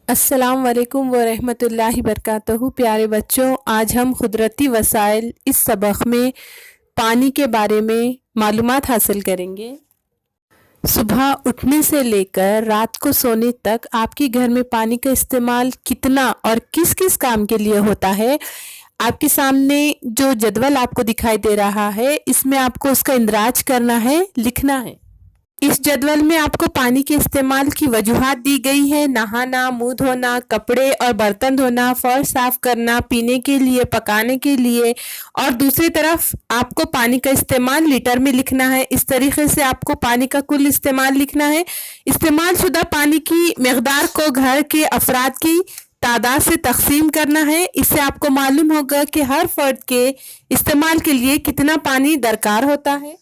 अस्सलाम वालेकुम वरहमतुल्लाहि वबरकातुहू। प्यारे बच्चों, आज हम कुदरती वसाइल इस सबक में पानी के बारे में मालूमात हासिल करेंगे। सुबह उठने से लेकर रात को सोने तक आपके घर में पानी का इस्तेमाल कितना और किस किस काम के लिए होता है, आपके सामने जो जदवल आपको दिखाई दे रहा है, इसमें आपको उसका इंदराज करना है, लिखना है। इस जदवल में आपको पानी के इस्तेमाल की वजूहात दी गई है। नहाना, मुंह धोना, कपड़े और बर्तन धोना, फर्श साफ करना, पीने के लिए, पकाने के लिए, और दूसरी तरफ आपको पानी का इस्तेमाल लीटर में लिखना है। इस तरीके से आपको पानी का कुल इस्तेमाल लिखना है। इस्तेमाल शुदा पानी की मकदार को घर के अफराद की तादाद से तकसीम करना है। इससे आपको मालूम होगा कि हर फर्द के इस्तेमाल के लिए कितना पानी दरकार होता है।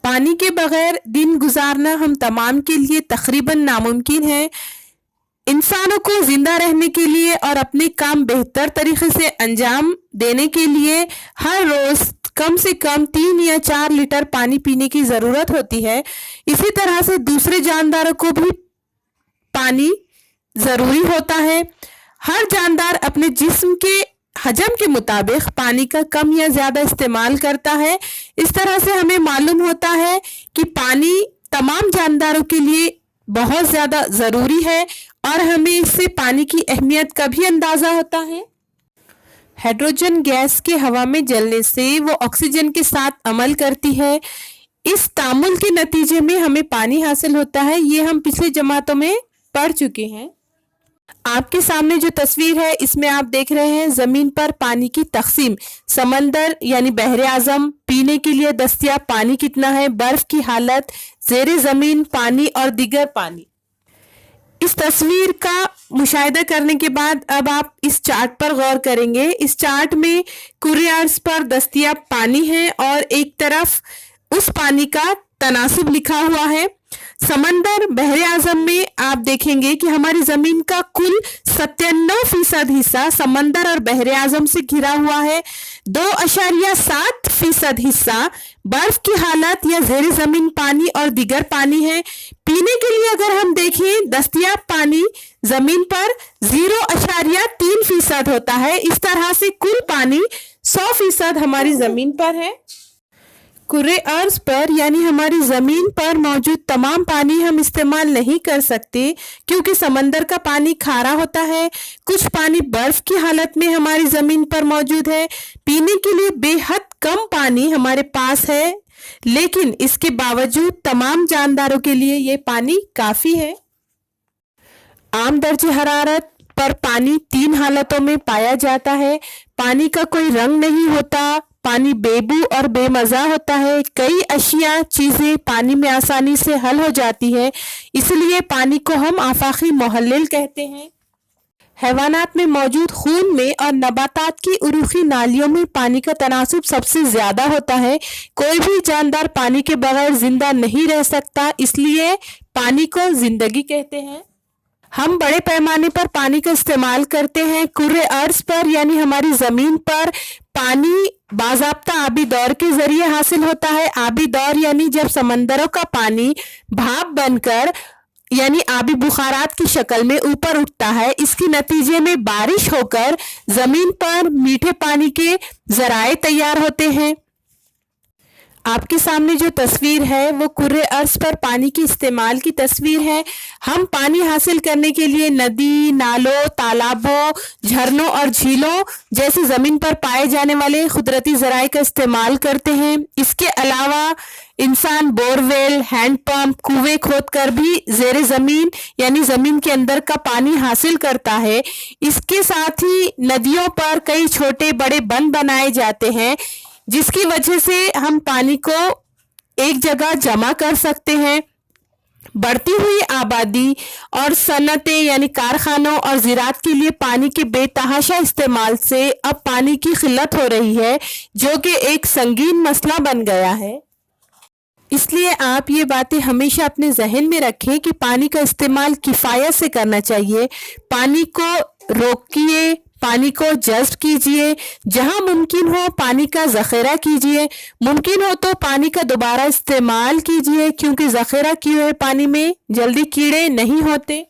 पानी के बगैर दिन गुजारना हम तमाम के लिए तकरीबन नामुमकिन है। इंसानों को जिंदा रहने के लिए और अपने काम बेहतर तरीके से अंजाम देने के लिए हर रोज कम से कम 3 या 4 लीटर पानी पीने की ज़रूरत होती है। इसी तरह से दूसरे जानदारों को भी पानी ज़रूरी होता है। हर जानदार अपने जिस्म के हजम के मुताबिक पानी का कम या ज़्यादा इस्तेमाल करता है। इस तरह से हमें मालूम होता है कि पानी तमाम जानदारों के लिए बहुत ज़्यादा ज़रूरी है और हमें इससे पानी की अहमियत का भी अंदाज़ा होता है। हाइड्रोजन गैस के हवा में जलने से वो ऑक्सीजन के साथ अमल करती है। इस तामुल के नतीजे में हमें पानी हासिल होता है। ये हम पिछले जमातों में पढ़ चुके हैं। आपके सामने जो तस्वीर है, इसमें आप देख रहे हैं ज़मीन पर पानी की तकसीम। समंदर यानी बहरे आज़म, पीने के लिए दस्तियाब पानी कितना है, बर्फ़ की हालत, ज़ेरे ज़मीन पानी और दीगर पानी। इस तस्वीर का मुशाहिदा करने के बाद अब आप इस चार्ट पर गौर करेंगे। इस चार्ट में कुर्रे अर्ज़ पर दस्तियाब पानी है और एक तरफ उस पानी का तनासुब लिखा हुआ है। समंदर बहरे आज़म में आप देखेंगे कि हमारी ज़मीन का कुल 97% हिस्सा समंदर और बहरे आज़म से घिरा हुआ है। 2.7% हिस्सा बर्फ की हालत या ज़ेरे ज़मीन पानी और दीगर पानी है। पीने के लिए अगर हम देखें, दस्तयाब पानी ज़मीन पर 0.3% होता है। इस तरह से कुल पानी 100% हमारी ज़मीन पर है। कुर्रे अर्ज़ पर यानी हमारी ज़मीन पर मौजूद तमाम पानी हम इस्तेमाल नहीं कर सकते, क्योंकि समंदर का पानी खारा होता है। कुछ पानी बर्फ़ की हालत में हमारी ज़मीन पर मौजूद है। पीने के लिए बेहद कम पानी हमारे पास है, लेकिन इसके बावजूद तमाम जानदारों के लिए ये पानी काफ़ी है। आम दर्जे हरारत पर पानी 3 हालतों में पाया जाता है। पानी का कोई रंग नहीं होता, पानी बेबू और बेमज़ा होता है। कई अशिया चीज़ें पानी में आसानी से हल हो जाती है, इसलिए पानी को हम आफाकी मुहल्लिल कहते हैं। हैवानात में मौजूद खून में और नबातात की उरूखी नालियों में पानी का तनासुब सबसे ज़्यादा होता है। कोई भी जानदार पानी के बगैर जिंदा नहीं रह सकता, इसलिए पानी को ज़िंदगी कहते हैं। हम बड़े पैमाने पर पानी का इस्तेमाल करते हैं। कुर्रे अर्ज़ पर यानी हमारी ज़मीन पर पानी बाज़ाब्ता आबी दौर के ज़रिए हासिल होता है। आबी दौर यानी जब समंदरों का पानी भाप बनकर यानी आबी बुखारात की शक्ल में ऊपर उठता है। इसके नतीजे में बारिश होकर ज़मीन पर मीठे पानी के ज़राए तैयार होते हैं। आपके सामने जो तस्वीर है वो कुर्रे अर्ज़ पर पानी के इस्तेमाल की तस्वीर है। हम पानी हासिल करने के लिए नदी, नालों, तालाबों, झरनों और झीलों जैसे ज़मीन पर पाए जाने वाले कुदरती ज़राए का इस्तेमाल करते हैं। इसके अलावा इंसान बोरवेल, हैंडपम्प, कुएं खोद कर भी ज़ेरे ज़मीन यानी ज़मीन के अंदर का पानी हासिल करता है। इसके साथ ही नदियों पर कई छोटे बड़े बंद बनाए जाते हैं, जिसकी वजह से हम पानी को एक जगह जमा कर सकते हैं। बढ़ती हुई आबादी और सनतें यानी कारखानों और ज़राअत के लिए पानी के बेतहाशा इस्तेमाल से अब पानी की किल्लत हो रही है, जो कि एक संगीन मसला बन गया है। इसलिए आप ये बातें हमेशा अपने जहन में रखें कि पानी का इस्तेमाल किफ़ायत से करना चाहिए। पानी को रोकिए, पानी को जज़्ब कीजिए। जहाँ मुमकिन हो पानी का ज़ख़ीरा कीजिए। मुमकिन हो तो पानी का दोबारा इस्तेमाल कीजिए, क्योंकि ज़ख़ीरा किए हुए पानी में जल्दी कीड़े नहीं होते।